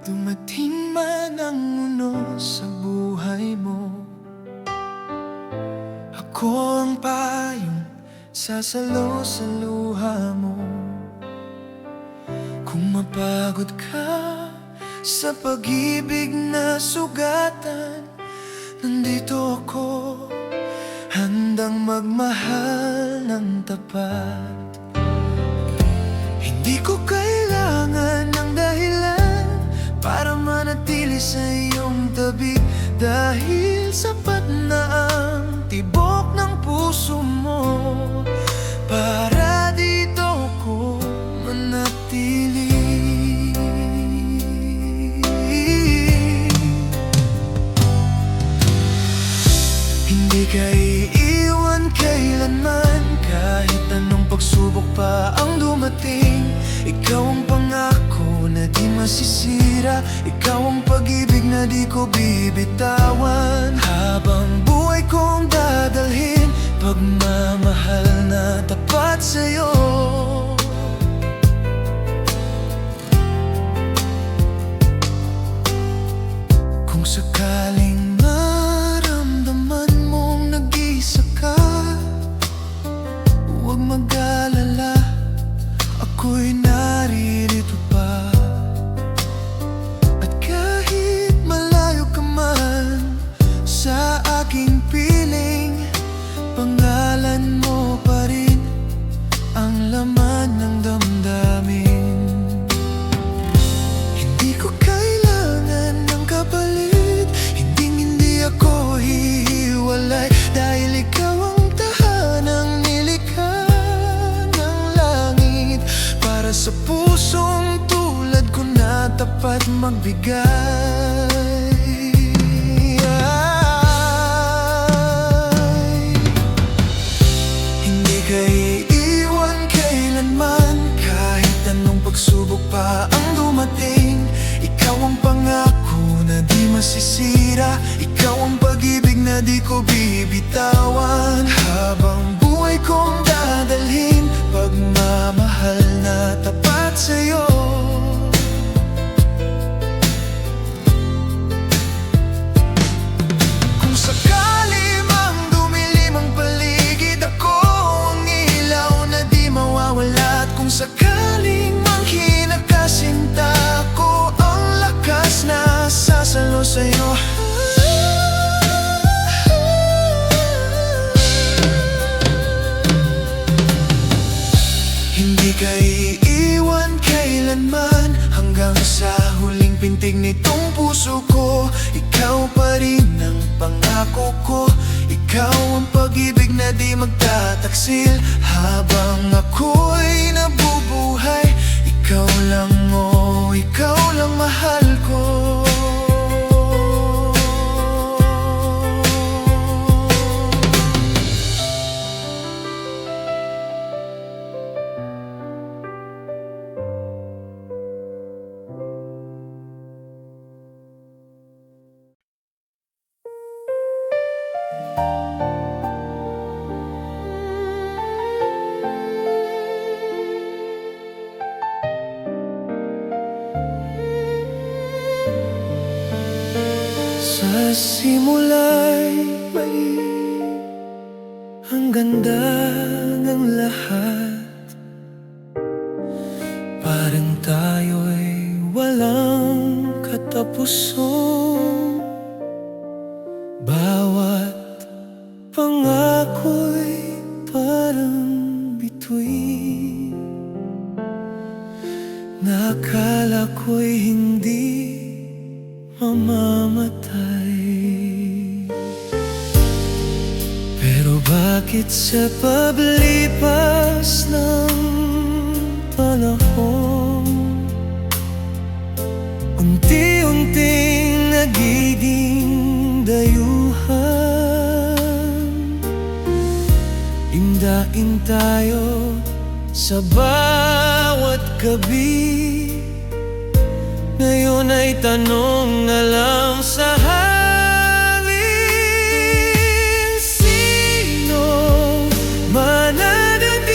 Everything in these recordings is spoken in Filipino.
Dumating man ang unos sa buhay mo, ako ang payong sasalo sa luha mo. Kung mapagod ka sa pag-ibig na sugatan, nandito ako, handang magmahal ng tapat. Hindi ko kailangan ng dahilan para manatili sa iyong tabi, dahil sapat na ang tibok ng puso mo para dito ko manatili. Hindi ka iiwan kailanman, kahit anong pagsubok pa ang dumating. Ikaw ang pangako na di masisira, ikaw ang pag-ibig na di ko bibitawan. Habang buhay kong dadalhin, pagmamahal na tapat sa'yo. Kung sakaling maramdaman mong nag-iisa ka, huwag mag-alala, ako'y naririto pa. At kahit malayo ka man sa aking piling, pangalan mo pa rin ang laman ng damdamin. Hindi ko kailangan ng kapalit, hindi ako hihiwalay, dahil ikaw ang tahanang nilikha ng langit para sa pusong tulad ko na tapat magbigay. Hindi ka iiwan kailanman, kahit anong pagsubok pa ang dumating. Ikaw ang pangako na di masisira, ikaw ang pag-ibig na di ko bibitawan. Habang buhay kong dadalhin, pagmamahal na tapat sa'yo. Kung sakali mang dumilim ang paligid, ako ang ilaw na di mawawala. At kung sakaling mang kinakasinta, ako ang lakas na sasalo sa'yo. Hindi ka iiwan kailanman, hanggang sa huling pintig nitong puso ko. Ikaw pa rin ang pangako ko, ikaw ang pag-ibig na di magtataksil. Habang ako'y nabubuhay, ikaw lang, oh, ikaw lang mahal ko. Sa simula'y mali, ang ganda ng lahat. Parang tayo'y walang katapusan. Bawat pangako'y parang bituin, nakala ko'y hindi mamamatay. Pero bakit sa paglipas ng panahon, unti-unting nagiging dayuhan? Indain tayo sa bawat gabi, ngayon ay tanong na lang sa hangin. Sino mananatili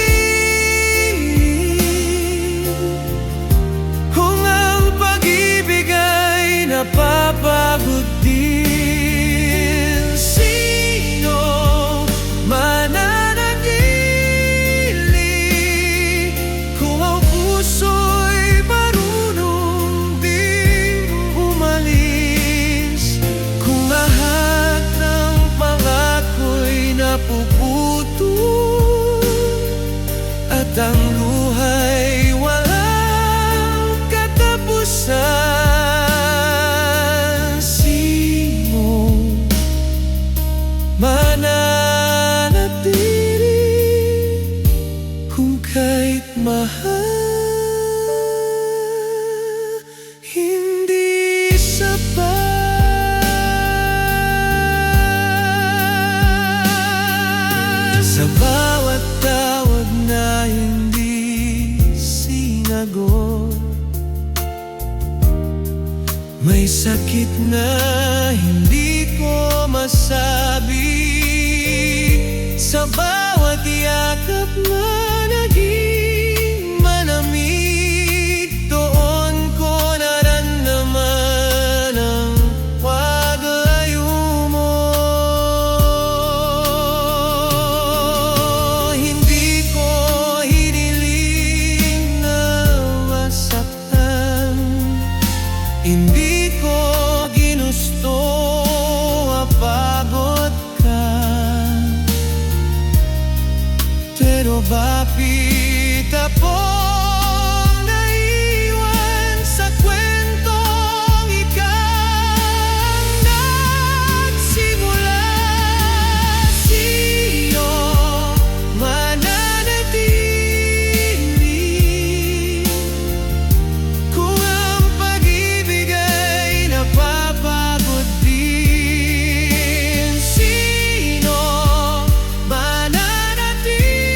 kung ang pag-ibig ay May sakit na hindi ko masabi. Sa bawat yakap na naging malamig, doon ko naramdaman ang paglayo mo. Hindi ko hiniling na masaktan, hindi ko ginusto mapagod ka. Pero bakit akong naiwan sa kwentong ikaw nagsimula? Sino mananatili kung ang pag-ibig ay napapagod din? Sino mananatili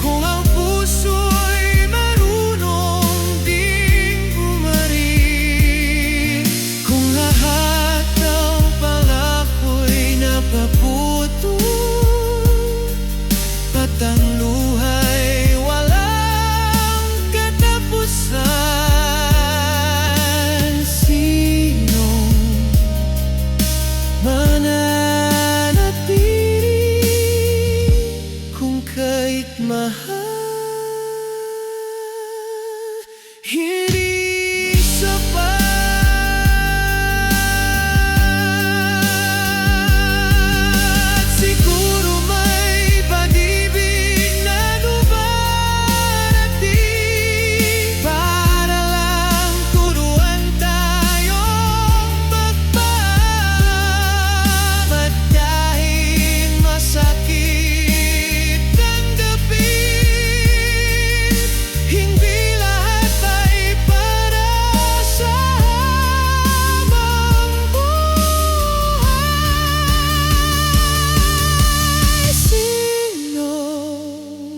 kung ang puso'y marunong ding bumalik? Kung lahat ng pangaka'y napaputol, at ang luhay walang katapusan, sino mananatili kung kahit mahal hindi sapat? Siguro may pag-ibig na dumarating para lang turuan tayong magpahalamat. Kahit masakit tanggapin, hindi lahat ay para sa habang buhay. Sino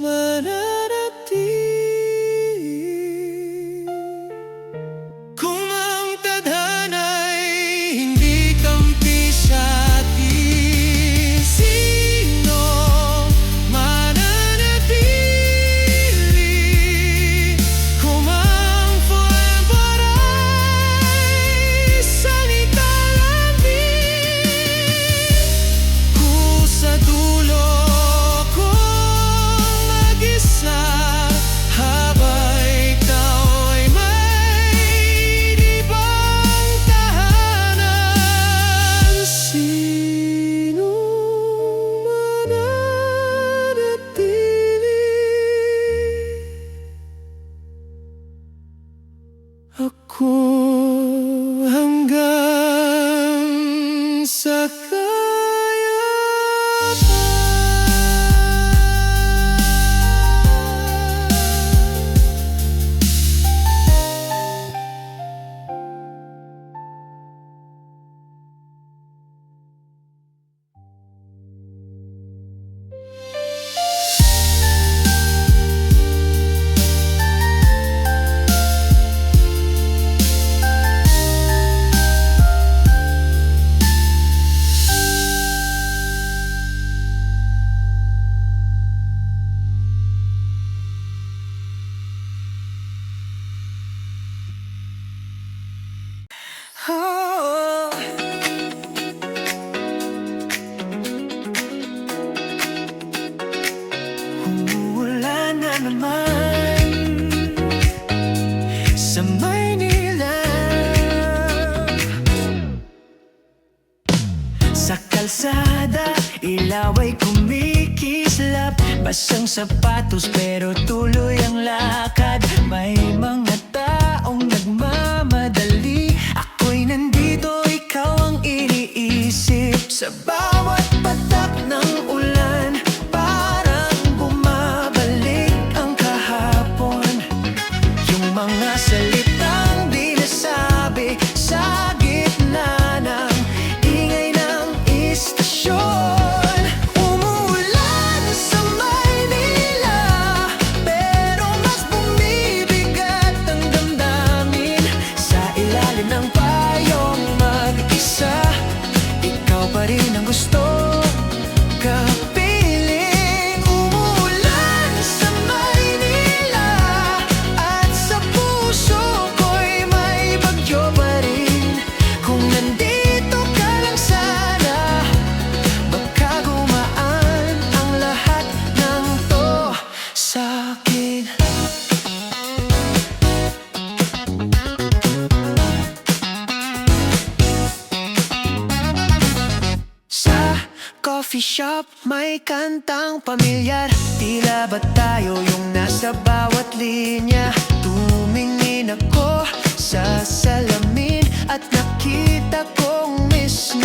mananatili kung ang tadhana'y hindi kampi sa atin? Sino mananatili kung ang forever ay salita lamang? Kung sa dulo kong mag-isa, habang ikaw ay may ibang tahanan, sino mananatili? Ako hanggang sa kaya pa. Oh, umuulan na naman sa Maynila. Sa kalsada, ilaw ay kumikislap. Basang sapatos pero tuloy ang lakad. May mga taong nagmamadali. Ako'y nandito, ikaw ang iniisip. Sa bawat patak ng ulan, parang bumabalik ang kahapon. Yung mga salitang di nasabi sa gitna ng ingay ng istasyon. Umuulan sa Maynila, pero mas bumibigat coffee shop, may kantang pamilyar. Tila ba tayo yung nasa bawat linya? Tumingin ako sa salamin at nakita kong miss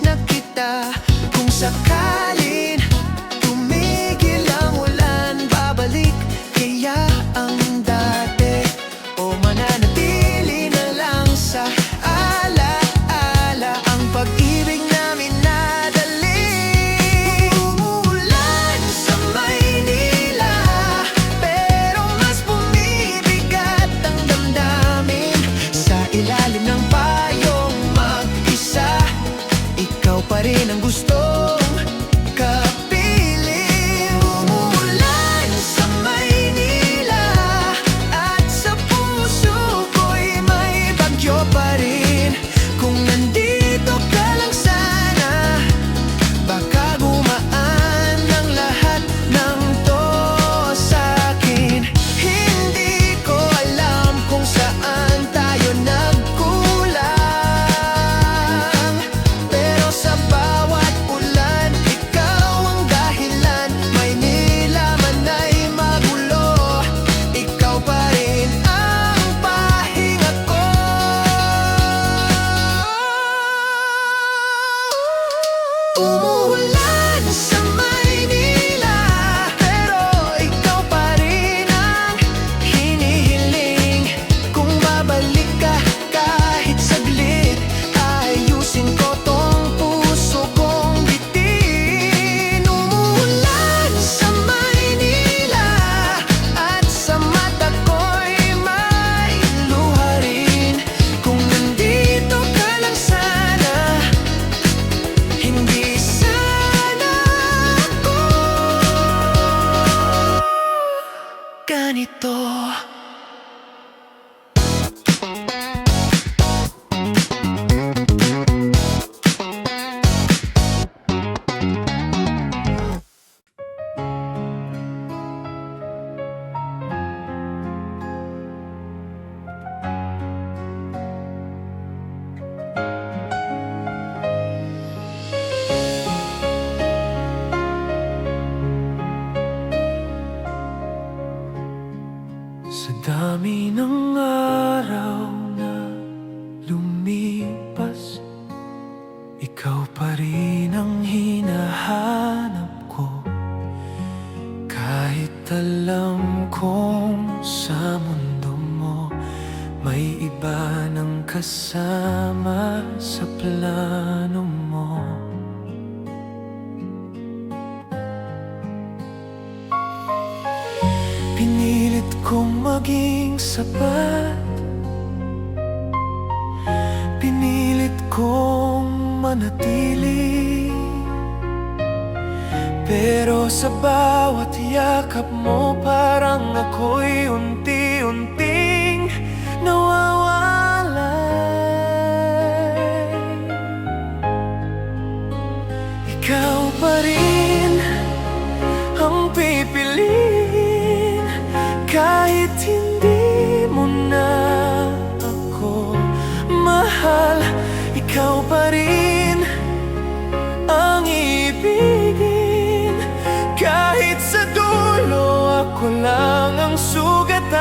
na kita. Kung sakalin tumigil ang ulan, babalik kaya ang dati o mananatili na lang sa alaala ang pag-ibig namin nadali. Umuulan sa Maynila, pero mas bumibigat ang damdamin. Sa ilalim ng payong mag-isa, ikaw pa rin ang gustong kapiling. Umuulan sa Maynila at sa puso ko'y may bagyo pa rin. Kung nandito ka lang sana, baka gumaan ang lahat ng to sa'kin. Hindi ko alam kung saan tayo nagkulang, pero sa bawat ulan, ikaw ang dahilan. Maynila man ay magulo, ikaw pa rin ang pahinga ko. Umuulan sa Maynila, pero ikaw pa rin ang hinihiling. Kung babalik ka kahit saglit, ayusin ko tong puso kong bitin. Umuulan sa Maynila at sa mata ko'y may luha rin. Kung nandito ka lang sana, hindi sana ako ganito. Sa dami ng araw na lumipas, ikaw pa rin ang hinahanap ko. Kahit alam kong sa mundo mo may iba ng kasama sa plano mo. Pinilit kong maging sapat, pinilit kong manatili, pero sa bawat yakap mo parang ako'y unti-unting nawawalay. Ikaw pa rin ang pipiliin, kahit hindi mo na ako mahal. Ikaw pa rin ang ibigin, kahit sa dulo ako lang ang sugatan.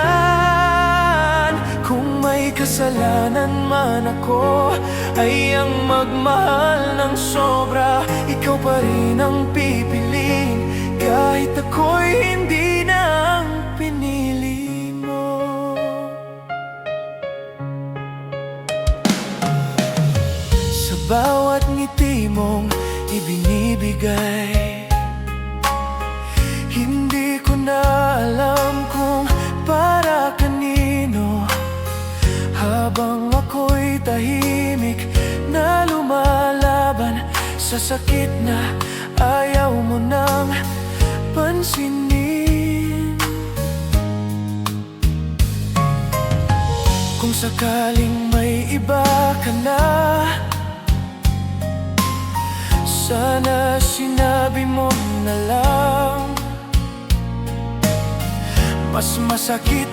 Kung may kasalanan man ako, ay ang magmahal ng sobra. Ikaw pa rin ang pipiliin, kahit ako'y hindi na ang pinili mo. Sa bawat ngiti mong ibinibigay, hindi ko na alam kung para kanino. Habang ako'y tahimik na lumalaban sa sakit na ayaw mo nang pansinin. Kung sakaling may iba ka na, sana sinabi mo na lang. Mas masakit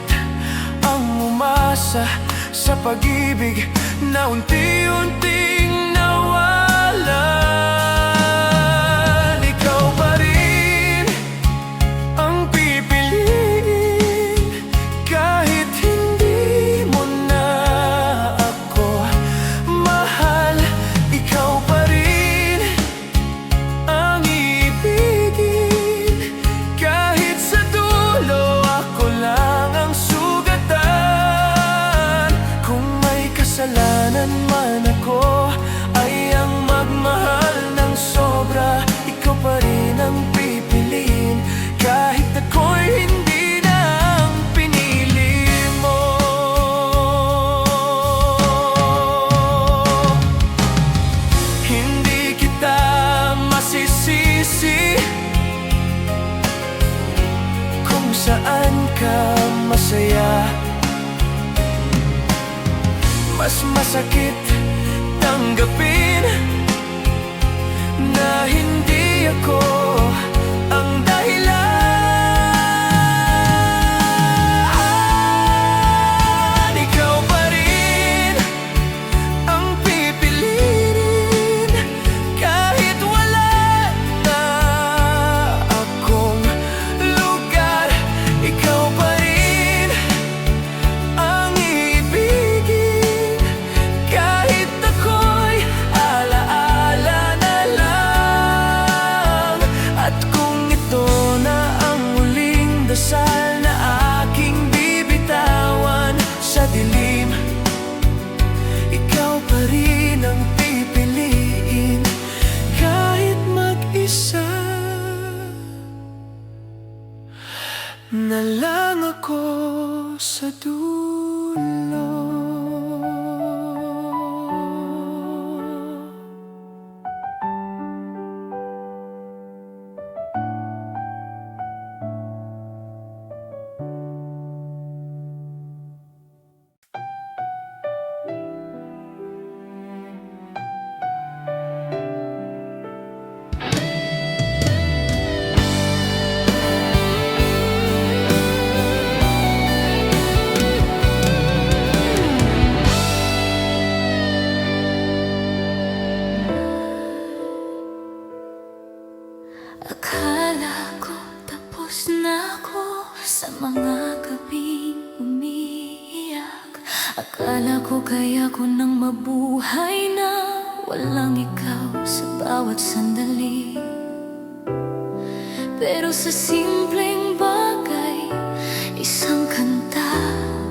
ang umasa sa pag-ibig na unti-unting nawala. mas masakit tanggapin na hindi ako ang dahilan. Ikaw pa rin ang pipiliin kahit wala na akong lugar. Ikaw pa rin ang iibigin kahit ako'y alaala na lang. At kung ito na ang huling dasal na aking bibitawan sa dilim, ikaw pa rin ang pipiliin kahit mag-isa na lang ako sa dulo. Akala ko tapos na ako sa mga gabing umiiyak. Akala ko kaya ko nang mabuhay na walang ikaw sa bawat sandali. Pero sa simpleng bagay, isang kanta,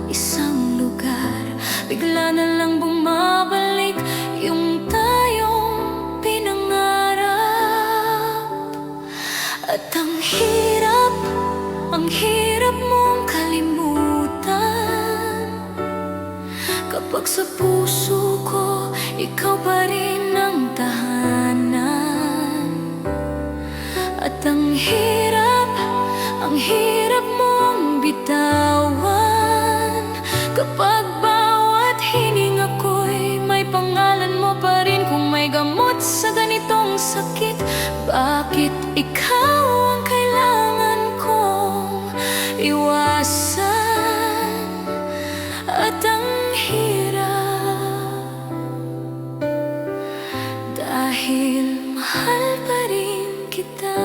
isang lugar, bigla na lang bumabalik yung tayong pinangarap. At ang hirap mong kalimutan kapag sa puso ko ikaw pa rin ang tahanan. At ang hirap mong bitawan kapag bawat hininga ko'y may pangalan mo pa rin. Kung may gamot sa ganitong sakit, bakit ikaw ang kailangan kong iwasan? At ang hirap dahil mahal pa rin kita.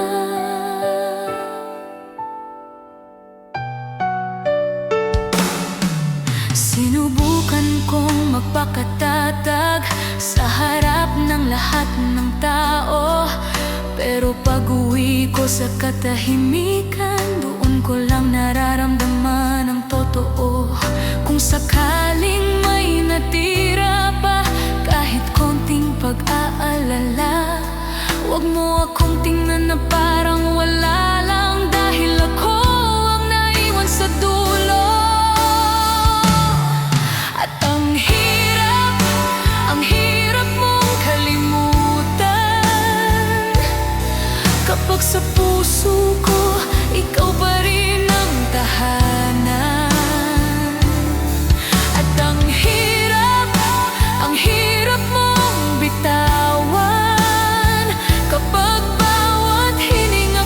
Sinubukan kong magpakatatag sa harap ng lahat ng tao, pero pag-uwi ko sa katahimikan, doon ko lang nararamdaman ang totoo. Kung sakaling may natira pa, kahit konting pag-aalala, huwag mo akong tingnan na parang wala lang, dahil ako ang naiwan sa dulo. At ang hirap mong kalimutan kapag sa puso ko ikaw pa rin ang tahanan. At ang hirap mong bitawan kapag bawat hininga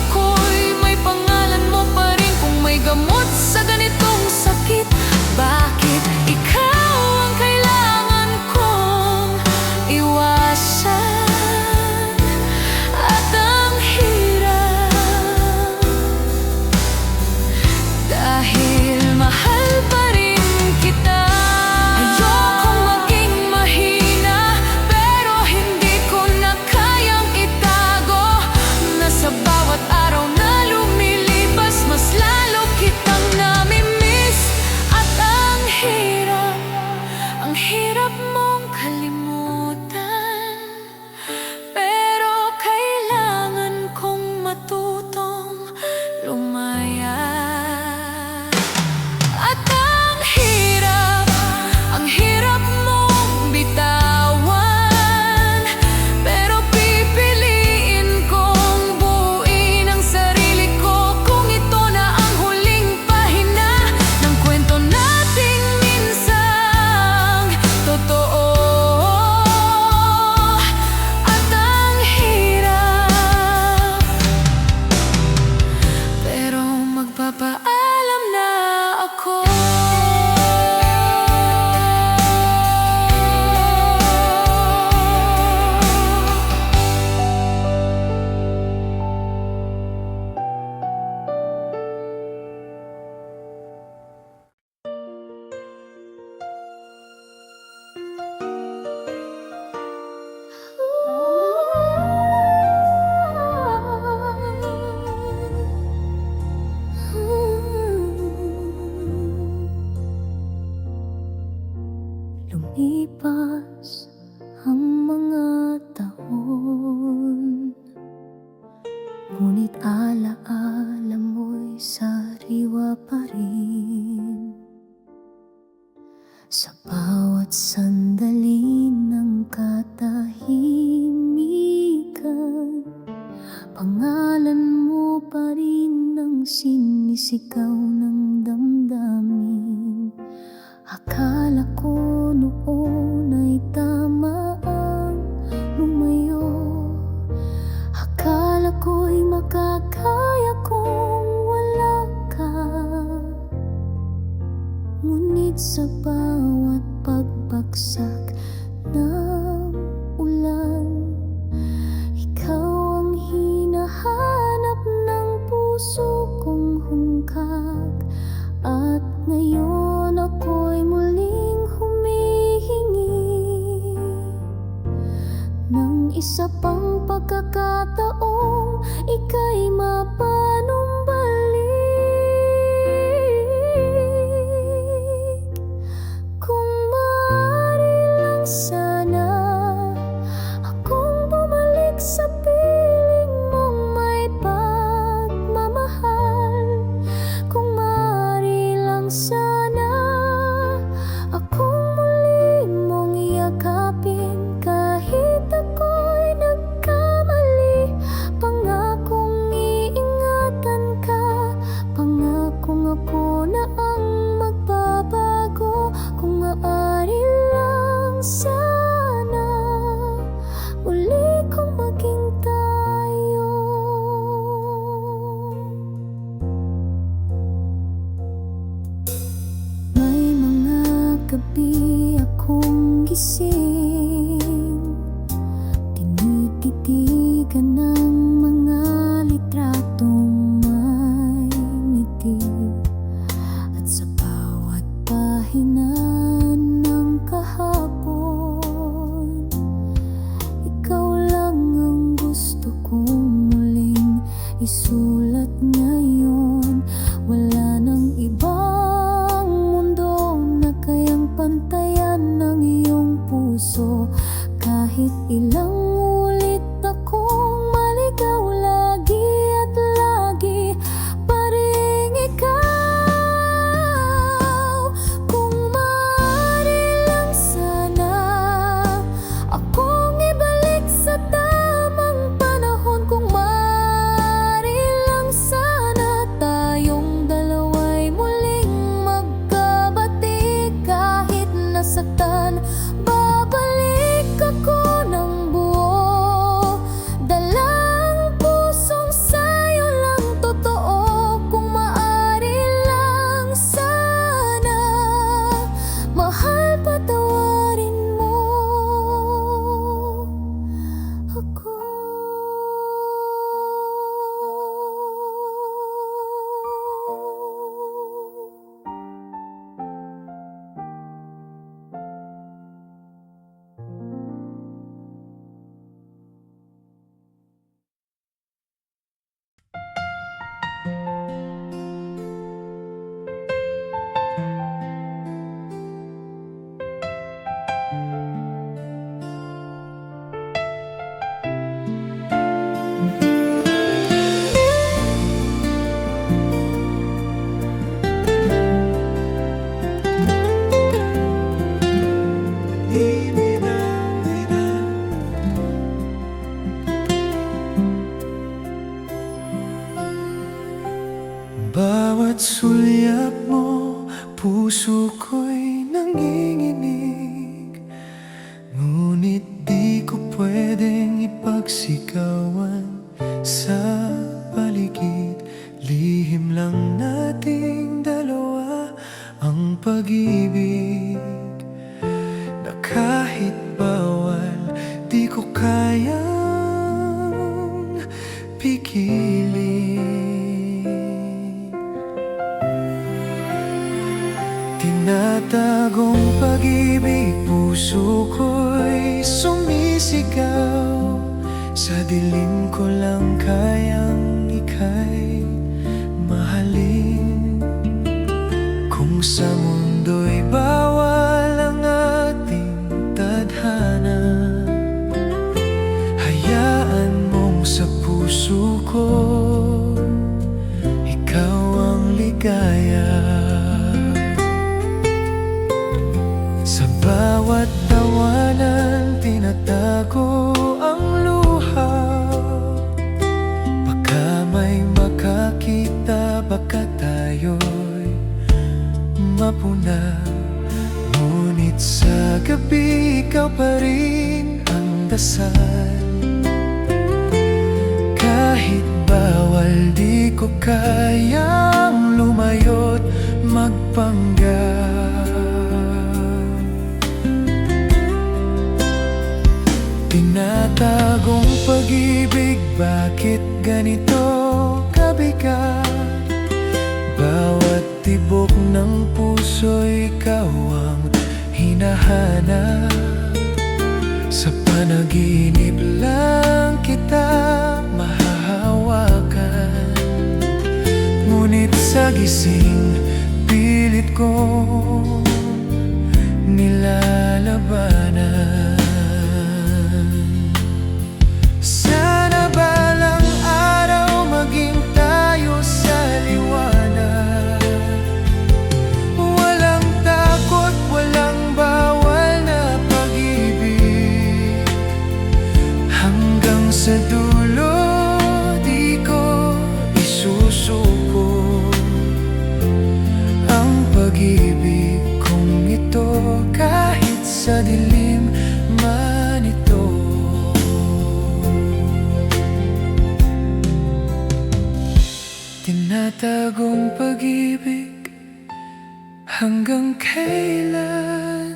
Lumipas ang mga taon, ngunit alaala mo'y sariwa pa rin. Sa bawat sandali ng katahimikan, pangalan mo pa rin ang sinisigaw ng damdamin. Akala ko noon ay tama ang lumayo, akala ko'y makakaya kung wala ka. Ngunit sa bawat pagbagsak ng ulan, ikaw ang hinahanap ng puso kong hungkag. At ngayon ako'y muling humihingi ng isa pang pagkakataong ika'y mapanumbalik. Kung maaari lang sana akong bumalik sa piling mong may pagmamahal. Kung maaari lang sana akong muli mong yakapin kahit ako'y nagkamali. Pangakong iingatan ka, pangakong ako na ang magbabago. Kung maaari lang sana muli kong maging tayo. May mga gabi akong gising, tinititigan ng mga litratong may ngiti. At sa bawat pahina ng kahapon, ikaw lang ang gusto kong muling isulat ngayon. Wala nang ibang mundo na kayang pantayan ng iyong puso. Kahit ilang ulit akong maligaw, lagi at lagi pa rin ikaw. Kung maaari lang sana akong ibalik sa tamang panahon. Kung maaari lang sana tayong dalawa'y muling magkabati. Kahit nasaktan, babalik ako ng buo, dala ang pusong sa'yo lang totoo. Kung maaari lang sana, mahal, patawarin mo ako. Bawat sulyap mo, puso ko'y nanginginig. Ngunit di ko pwedeng ipagsigawan sa paligid. Lihim lang nating dalawa ang pag-ibig, na kahit bawal di ko kayang pigilin. Tinatagong pag-ibig, puso ko'y sumisigaw. Sa dilim ko lang kayang ika'y mahalin. Kung sa mundo'y bawal ang ating bawat tawanan tinatago ang luha. Baka may makakita, baka tayo'y mapuna. Ngunit sa gabi ikaw pa rin ang dasal. Kahit bawal di ko kayang lumayo't magpanggap. Tinatagong pag-ibig, bakit ganito kabigat? Bawat tibok ng puso ikaw ang hinahanap. Sa panaginip lang kita mahahawakan. Ngunit sa gising, pilit kong nilalabanan. Sana balang araw maging tayo sa liwanag. Walang takot, walang bawal na pag-ibig. Hanggang sa dulo di ko isusuko ang pag-ibig kong ito, kahit sa dilim man ito. Tinatagong pag-ibig, hanggang kailan?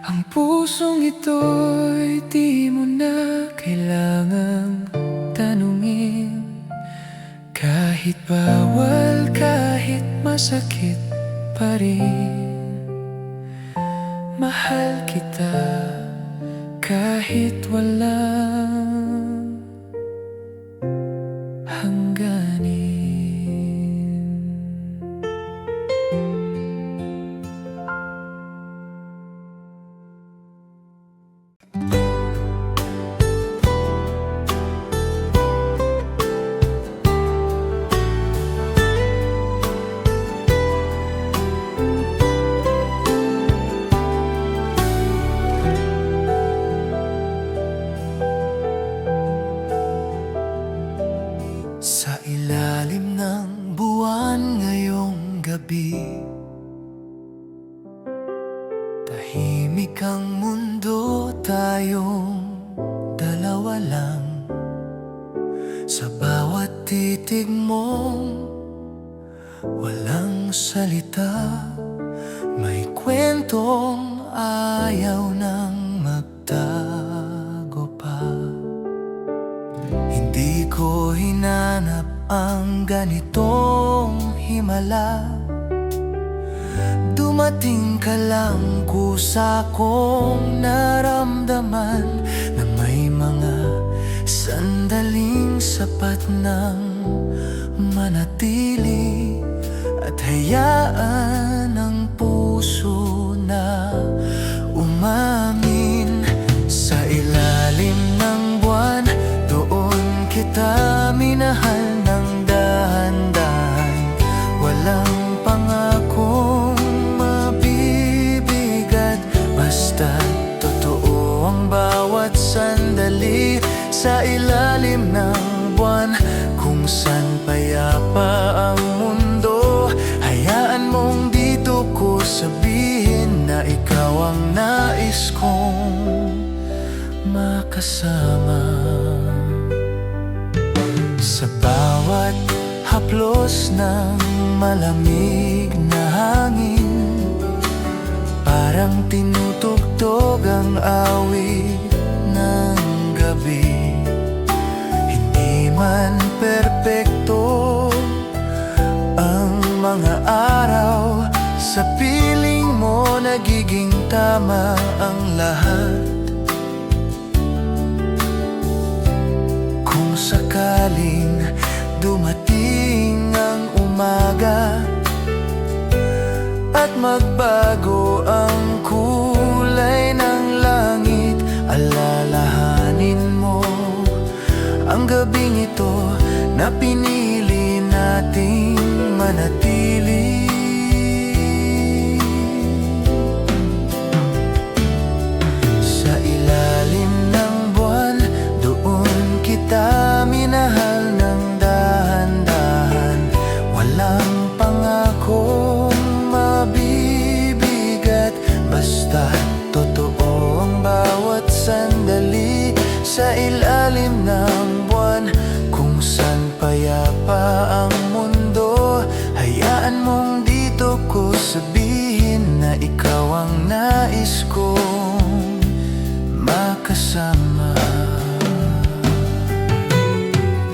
Ang pusong ito'y di mo na kailangang tanungin. Kahit bawal, kahit masakit pa rin. Mahal kita kahit walang hangganin. Sa ilalim ng buwan ngayong gabi, tahimik ang mundo, tayong dalawa lang. Sa bawat titig mong walang salita, may kwentong ayaw nang magtago pa. Hindi ko hinanap ang ganitong himala. Dumating ka lang, kusa kong naramdaman na may mga sandaling sapat ng manatili at hayaan ang puso na umamin. Sa ilalim ng buwan, doon kita minahal ng dahan-dahan. Walang pangakong mabibigat, basta totoo ang bawat sandali. Sa ilalim ng buwan, kung saan payapa ang mundo, hayaan mong dito ko sabihin na ikaw ang nais kong makasama. Sa bawat haplos ng malamig na hangin, parang tinutugtog ang awit ng gabi. Hindi man perpekto ang mga araw, sa piling mo nagiging tama ang lahat. Kung sakaling dumating ang umaga at magbago ang kulay ng langit, alalahanin mo ang gabing ito na pinili nating manatili. nais kong makasama.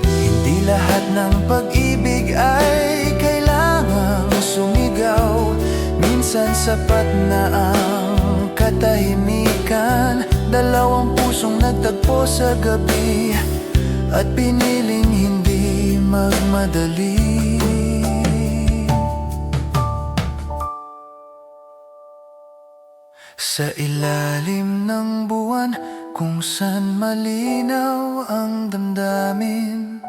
Hindi lahat ng pag-ibig ay kailangang sumigaw. Minsan sapat na ang katahimikan. Dalawang pusong nagtagpo sa gabi at piniling hindi magmadali. Sa ilalim ng buwan kung san malinaw ang damdamin,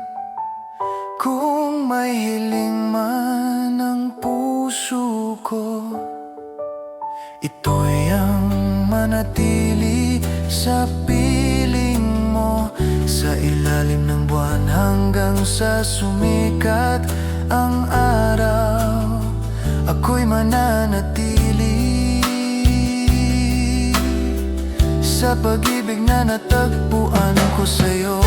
kung may hiling man ang puso ko, ito'y ang manatili sa piling mo. Sa ilalim ng buwan hanggang sa sumikat ang araw, ako'y mananatili sa pag-ibig na natagpuan ko sa'yo.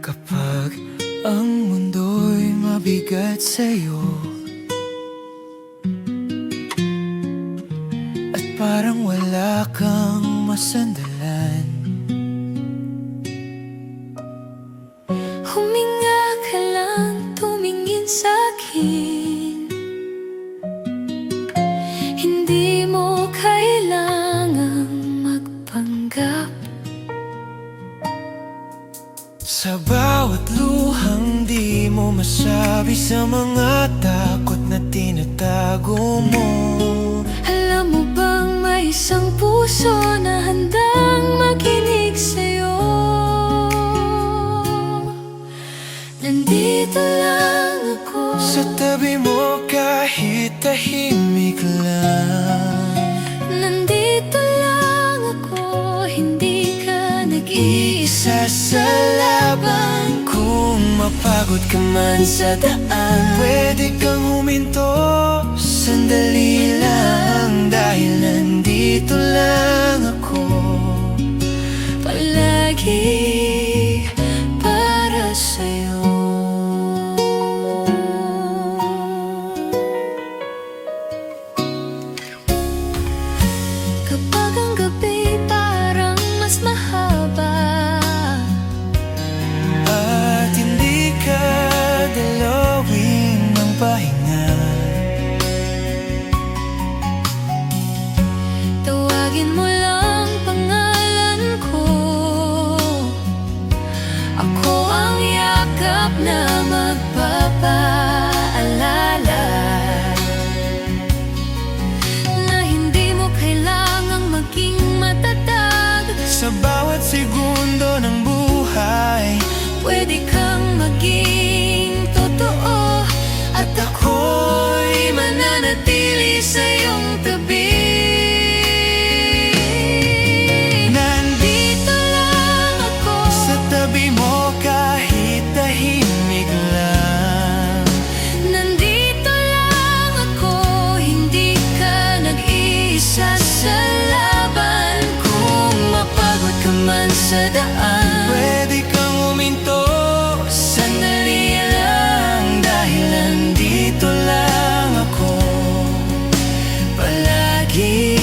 Kapag ang mundo'y mabigat sa'yo at parang wala kang masandalan, Huminga ka lang, tumingin sa'kin. Hindi mo kailangang magpanggap. sa bawat luhang di mo masabi, sa mga takot na tinatago mo. Alam mo bang may isang puso na handang makinig sa'yo? Nandito lang ako Sa tabi mo kahit tahimik lang. Nandito lang ako, hindi ka nag-iisa Sa laban, kung mapagod ka man sa daan, pwede kang huminto sandali lang, dahil nandito lang ako palagi para sa'yo. Kapag ang gabi parang mas mahaba at hindi ka dalawin ng pahinga, tawagin mo lang pangalan ko. Ako ang yakap na magpapaalala na hindi mo kailangang maging matatag. sa bawat segundo ng buhay, Pwede kang maging totoo at ako'y mananatili sa iyong tabi. Nandito lang ako sa tabi mo kahit tahimik lang. Nandito lang ako, hindi ka nag-iisa sa laban. Kung mapagod ka man sa daan, Pwede kang huminto sandali lang, dahil nandito lang ako palagi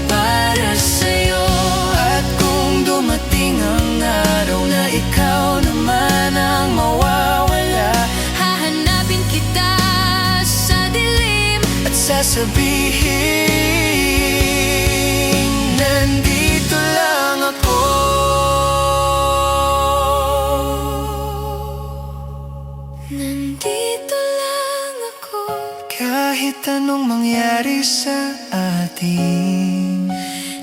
para sa'yo. At kung dumating ang araw na ikaw naman ang mawawala, hahanapin kita sa dilim at sasabihin, nandito lang ako. Nandito lang ako. Kahit anong mangyari sa atin,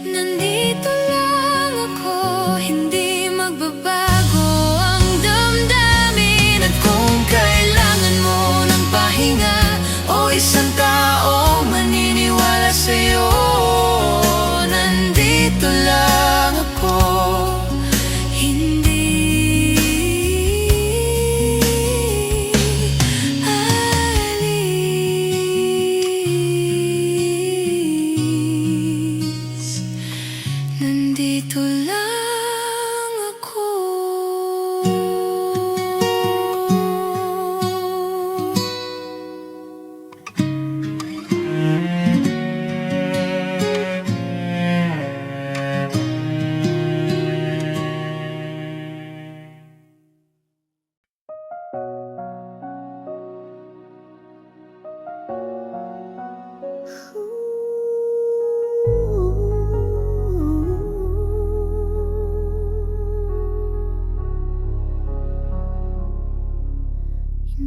Nandito lang ako, hindi magbabago ang damdamin. At kung kailangan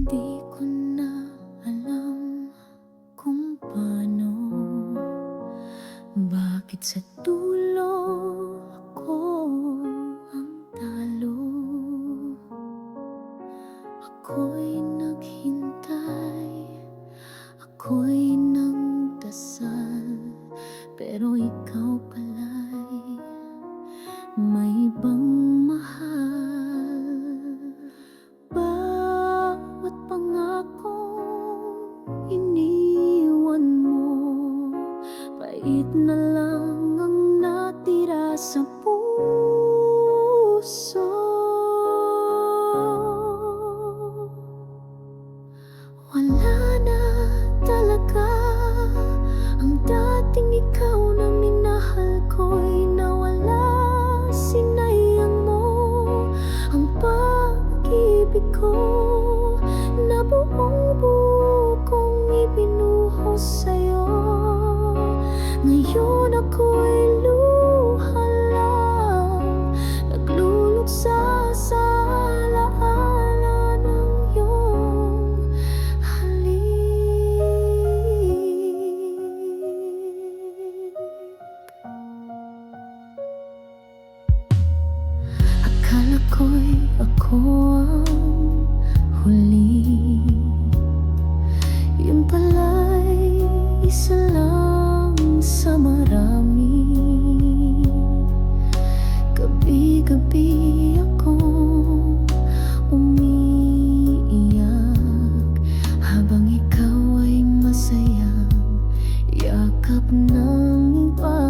Di ko na alam kung paano, bakit sa dulo ako ang talo. Ako'y naghintay, ako'y nagdasal, pero ikaw pala'y may ibang mahal. Bawat pangakong iniwan mo, pait na lang ang natira sa puso. Wala na talaga ang dating ikaw na minahal ko'y nawala. Sinayang mo ang pag-ibig ko na buong-buo kong ibinuhos sa'yo. Ngayon ako'y luha lang, nagluluksa sa alaala ng iyong halik. Akala ko'y ako ang huli, yun pala'y isa lang sa marami. Gabi-gabi akong umiiyak habang ikaw ay masayang yakap ng iba.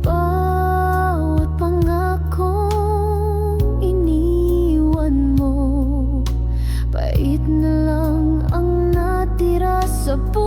Bawat pangakong iniwan mo, pait na lang ang natira sa puso.